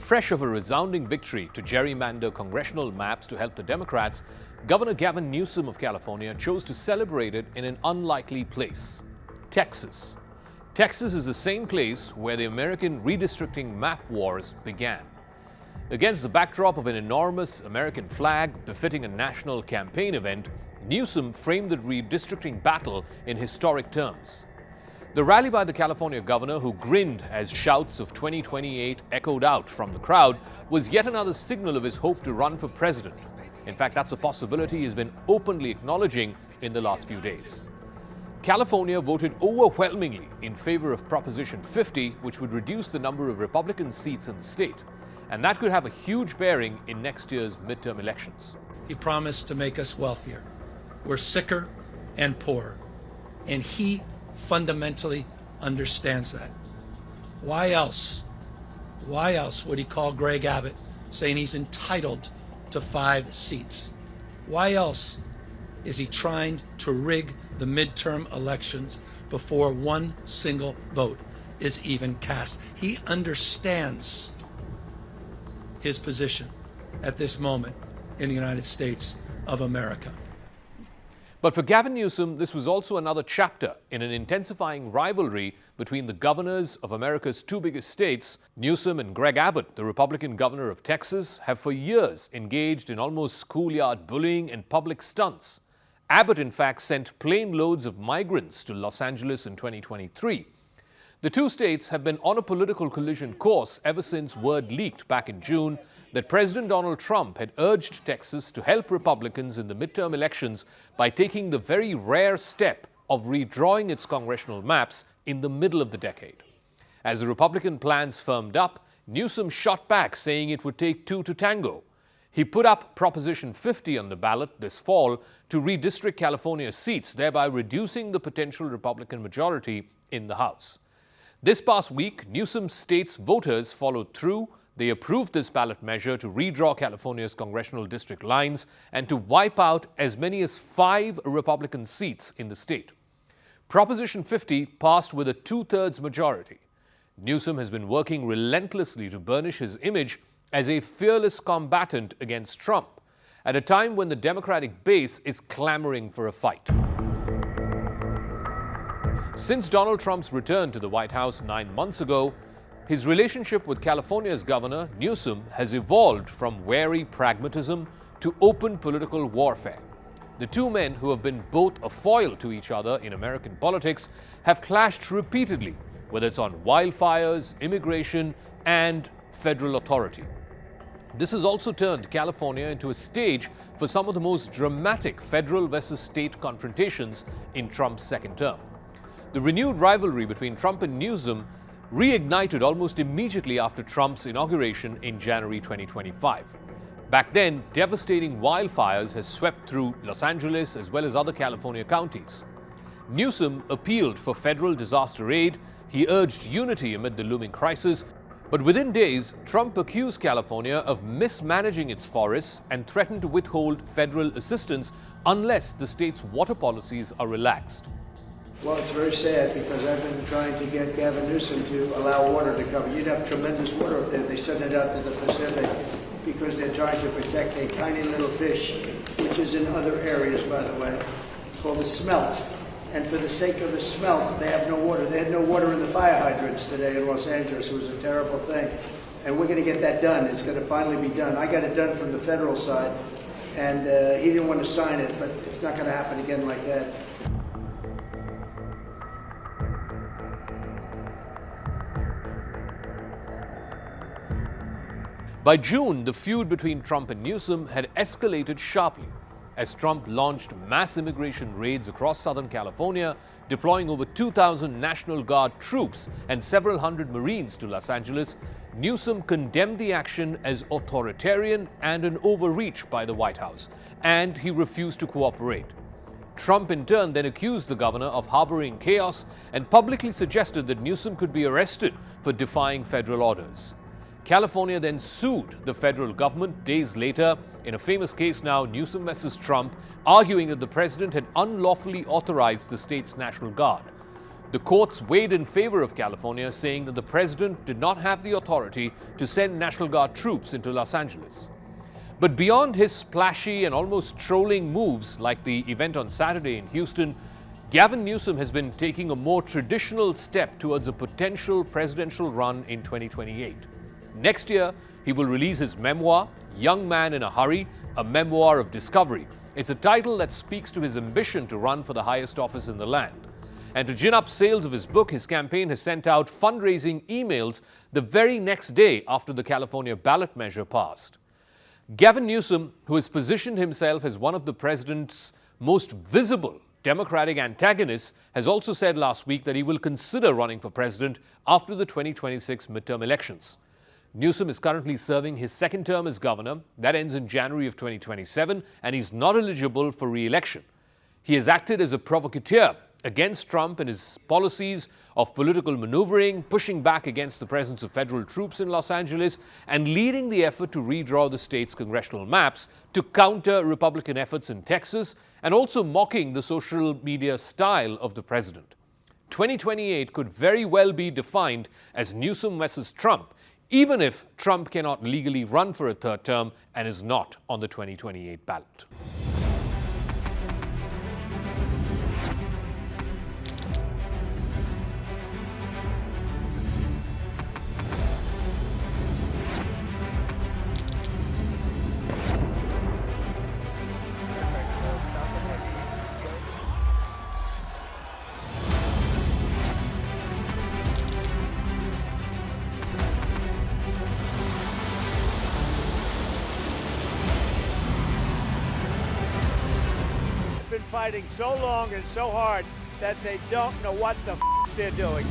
fresh of a resounding victory to gerrymander congressional maps to help the Democrats, Governor Gavin Newsom of California chose to celebrate it in an unlikely place: Texas. Texas is the same place where the American redistricting map wars began. Against the backdrop of an enormous American flag befitting a national campaign event, Newsom framed the redistricting battle in historic terms. The rally by the California governor, who grinned as shouts of 2028 echoed out from the crowd, was yet another signal of his hope to run for president. In fact, that's a possibility he's been openly acknowledging in the last few days. California voted overwhelmingly in favor of Proposition 50, which would reduce the number of Republican seats in the state. And that could have a huge bearing in next year's midterm elections. He promised to make us wealthier. We're sicker and poorer. And he fundamentally understands that. Why else would he call Greg Abbott saying he's entitled to 5 seats? Why else is he trying to rig the midterm elections before one single vote is even cast? He understands his position at this moment in the United States of America. But for Gavin Newsom, this was also another chapter in an intensifying rivalry between the governors of America's 2 biggest states. Newsom and Greg Abbott, the Republican governor of Texas, have for years engaged in almost schoolyard bullying and public stunts. Abbott, in fact, sent plane loads of migrants to Los Angeles in 2023. The 2 states have been on a political collision course ever since word leaked back in June that President Donald Trump had urged Texas to help Republicans in the midterm elections by taking the very rare step of redrawing its congressional maps in the middle of the decade. As the Republican plans firmed up, Newsom shot back, saying it would take 2 to tango. He put up Proposition 50 on the ballot this fall to redistrict California's seats, thereby reducing the potential Republican majority in the House. This past week, Newsom's state's voters followed through. They approved this ballot measure to redraw California's congressional district lines and to wipe out as many as 5 Republican seats in the state. Proposition 50 passed with a 2/3 majority. Newsom has been working relentlessly to burnish his image as a fearless combatant against Trump, at a time when the Democratic base is clamoring for a fight. Since Donald Trump's return to the White House 9 months ago, his relationship with California's governor, Newsom, has evolved from wary pragmatism to open political warfare. The 2 men, who have been both a foil to each other in American politics, have clashed repeatedly, whether it's on wildfires, immigration, and federal authority. This has also turned California into a stage for some of the most dramatic federal versus state confrontations in Trump's second term. The renewed rivalry between Trump and Newsom reignited almost immediately after Trump's inauguration in January 2025. Back then, devastating wildfires has swept through Los Angeles as well as other California counties. Newsom appealed for federal disaster aid. He urged unity amid the looming crisis. But within days, Trump accused California of mismanaging its forests and threatened to withhold federal assistance unless the state's water policies are relaxed. Well, it's very sad because I've been trying to get Gavin Newsom to allow water to come. You'd have tremendous water up there. They send it out to the Pacific because they're trying to protect a tiny little fish, which is in other areas, by the way, called the smelt. And for the sake of the smelt, they have no water. They had no water in the fire hydrants today in Los Angeles. It was a terrible thing. And we're going to get that done. It's going to finally be done. I got it done from the federal side, and he didn't want to sign it, but it's not going to happen again like that. By June, the feud between Trump and Newsom had escalated sharply as Trump launched mass immigration raids across Southern California, deploying over 2,000 National Guard troops and several hundred Marines to Los Angeles. Newsom condemned the action as authoritarian and an overreach by the White House, and he refused to cooperate. Trump in turn then accused the governor of harboring chaos and publicly suggested that Newsom could be arrested for defying federal orders. California then sued the federal government days later in a famous case now, Newsom versus Trump, arguing that the president had unlawfully authorized the state's National Guard. The courts weighed in favor of California, saying that the president did not have the authority to send National Guard troops into Los Angeles. But beyond his splashy and almost trolling moves like the event on Saturday in Houston, Gavin Newsom has been taking a more traditional step towards a potential presidential run in 2028. Next year, he will release his memoir, Young Man in a Hurry, a memoir of discovery. It's a title that speaks to his ambition to run for the highest office in the land. And to gin up sales of his book, his campaign has sent out fundraising emails the very next day after the California ballot measure passed. Gavin Newsom, who has positioned himself as one of the president's most visible Democratic antagonists, has also said last week that he will consider running for president after the 2026 midterm elections. Newsom is currently serving his second term as governor. That ends in January of 2027, and he's not eligible for re-election. He has acted as a provocateur against Trump and his policies of political maneuvering, pushing back against the presence of federal troops in Los Angeles, and leading the effort to redraw the state's congressional maps to counter Republican efforts in Texas, and also mocking the social media style of the president. 2028 could very well be defined as Newsom versus Trump, even if Trump cannot legally run for a third term and is not on the 2028 ballot. Fighting so long and so hard that they don't know what the they're doing.